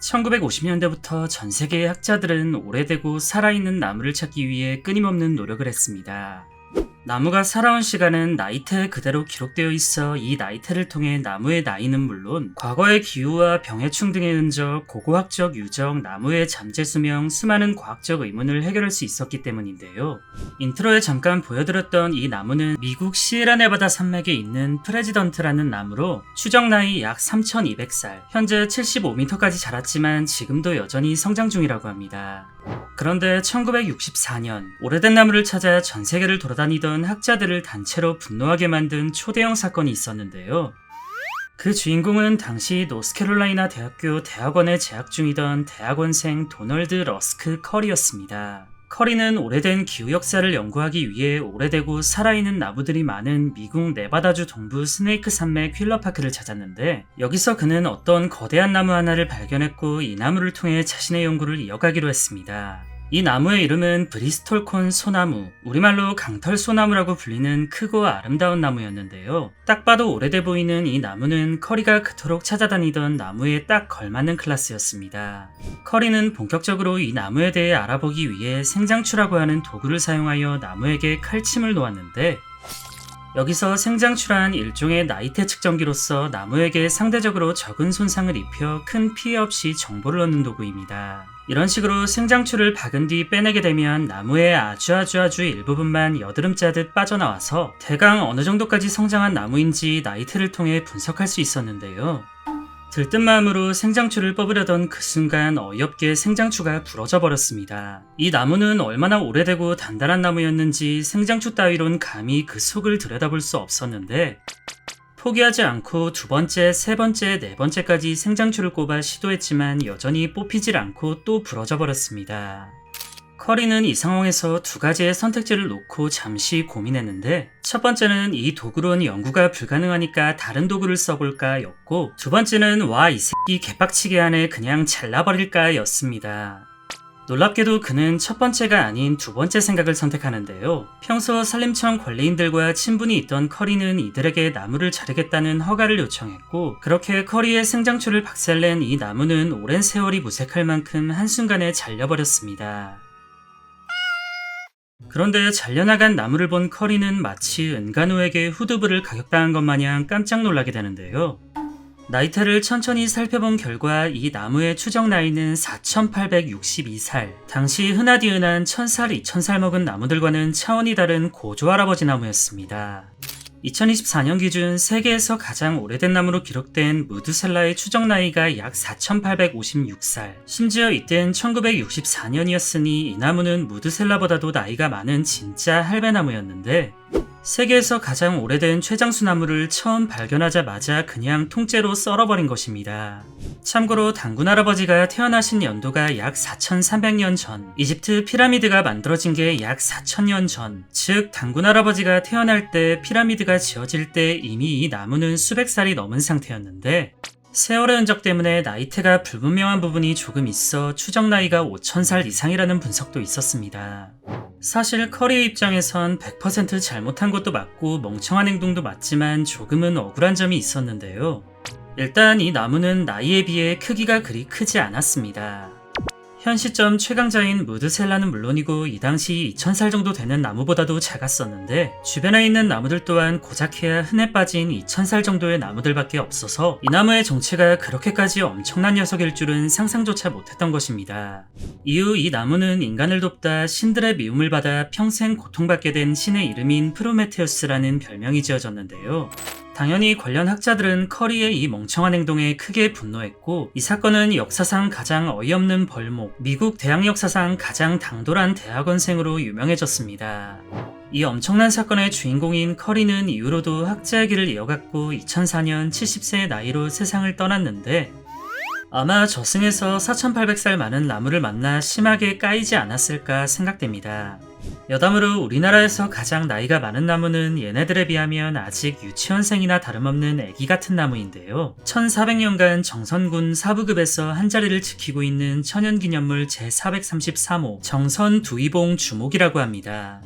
1950년대부터 전 세계의 학자들은 오래되고 살아있는 나무를 찾기 위해 끊임없는 노력을 했습니다. 나무가 살아온 시간은 나이테에 그대로 기록되어 있어 이 나이테를 통해 나무의 나이는 물론 과거의 기후와 병해충 등의 흔적, 고고학적 유적, 나무의 잠재 수명, 수많은 과학적 의문을 해결할 수 있었기 때문인데요. 인트로에 잠깐 보여드렸던 이 나무는 미국 시에라네바다 산맥에 있는 프레지던트라는 나무로 추정 나이 약 3200살, 현재 75m까지 자랐지만 지금도 여전히 성장 중이라고 합니다. 그런데 1964년 오래된 나무를 찾아 전 세계를 돌아다니던 학자들을 단체로 분노하게 만든 초대형 사건이 있었는데요. 그 주인공은 당시 노스캐롤라이나 대학교 대학원에 재학 중이던 대학원생 도널드 러스크 커리였습니다. 커리는 오래된 기후 역사를 연구하기 위해 오래되고 살아있는 나무들이 많은 미국 네바다주 동부 스네이크 산맥 휠러파크를 찾았는데, 여기서 그는 어떤 거대한 나무 하나를 발견했고 이 나무를 통해 자신의 연구를 이어가기로 했습니다. 이 나무의 이름은 브리스톨콘 소나무, 우리말로 강털 소나무라고 불리는 크고 아름다운 나무였는데요. 딱 봐도 오래돼 보이는 이 나무는 커리가 그토록 찾아다니던 나무에 딱 걸맞는 클래스였습니다. 커리는 본격적으로 이 나무에 대해 알아보기 위해 생장추라고 하는 도구를 사용하여 나무에게 칼침을 놓았는데, 여기서 생장추란 일종의 나이테 측정기로서 나무에게 상대적으로 적은 손상을 입혀 큰 피해 없이 정보를 얻는 도구입니다. 이런 식으로 생장추를 박은 뒤 빼내게 되면 나무의 아주 일부분만 여드름 짜듯 빠져나와서 대강 어느 정도까지 성장한 나무인지 나이테를 통해 분석할 수 있었는데요. 들뜬 마음으로 생장추를 뽑으려던 그 순간 어이없게 생장추가 부러져 버렸습니다. 이 나무는 얼마나 오래되고 단단한 나무였는지 생장추 따위론 감히 그 속을 들여다볼 수 없었는데, 포기하지 않고 두 번째, 세 번째, 네 번째까지 생장추를 꼽아 시도했지만 여전히 뽑히질 않고 또 부러져 버렸습니다. 커리는 이 상황에서 두 가지의 선택지를 놓고 잠시 고민했는데, 첫 번째는 이 도구로는 연구가 불가능하니까 다른 도구를 써볼까 였고, 두 번째는 와 이 새끼 개빡치게 하네 그냥 잘라버릴까 였습니다. 놀랍게도 그는 첫 번째가 아닌 두 번째 생각을 선택하는데요. 평소 산림청 관리인들과 친분이 있던 커리는 이들에게 나무를 자르겠다는 허가를 요청했고, 그렇게 커리의 생장추를 박살낸 이 나무는 오랜 세월이 무색할 만큼 한순간에 잘려버렸습니다. 그런데 잘려나간 나무를 본 커리는 마치 은간호에게 후두부를 가격당한 것 마냥 깜짝 놀라게 되는데요. 나이테를 천천히 살펴본 결과 이 나무의 추정 나이는 4862살, 당시 흔하디 흔한 1000살, 2000살 먹은 나무들과는 차원이 다른 고조할아버지 나무였습니다. 2024년 기준 세계에서 가장 오래된 나무로 기록된 무드셀라의 추정 나이가 약 4856살, 심지어 이땐 1964년이었으니 이 나무는 무드셀라보다도 나이가 많은 진짜 할배나무였는데, 세계에서 가장 오래된 최장수 나무를 처음 발견하자마자 그냥 통째로 썰어버린 것입니다. 참고로 당군 할아버지가 태어나신 연도가 약 4300년 전, 이집트 피라미드가 만들어진 게 약 4000년 전, 즉 당군 할아버지가 태어날 때 피라미드가 지어질 때 이미 이 나무는 수백 살이 넘은 상태였는데, 세월의 흔적 때문에 나이테가 불분명한 부분이 조금 있어 추정 나이가 5000살 이상이라는 분석도 있었습니다. 사실 커리의 입장에선 100% 잘못한 것도 맞고 멍청한 행동도 맞지만 조금은 억울한 점이 있었는데요. 일단 이 나무는 나이에 비해 크기가 그리 크지 않았습니다. 현 시점 최강자인 무드셀라는 물론이고 이 당시 2000살 정도 되는 나무보다도 작았었는데, 주변에 있는 나무들 또한 고작해야 흔해 빠진 2000살 정도의 나무들밖에 없어서 이 나무의 정체가 그렇게까지 엄청난 녀석일 줄은 상상조차 못했던 것입니다. 이후 이 나무는 인간을 돕다 신들의 미움을 받아 평생 고통받게 된 신의 이름인 프로메테우스라는 별명이 지어졌는데요. 당연히 관련 학자들은 커리의 이 멍청한 행동에 크게 분노했고, 이 사건은 역사상 가장 어이없는 벌목, 미국 대학 역사상 가장 당돌한 대학원생으로 유명해졌습니다. 이 엄청난 사건의 주인공인 커리는 이후로도 학자의 길을 이어갔고 2004년 70세의 나이로 세상을 떠났는데, 아마 저승에서 4800살 많은 나무를 만나 심하게 까이지 않았을까 생각됩니다. 여담으로 우리나라에서 가장 나이가 많은 나무는 얘네들에 비하면 아직 유치원생이나 다름없는 애기 같은 나무인데요. 1400년간 정선군 사부급에서 한자리를 지키고 있는 천연기념물 제433호 정선두이봉 주목이라고 합니다.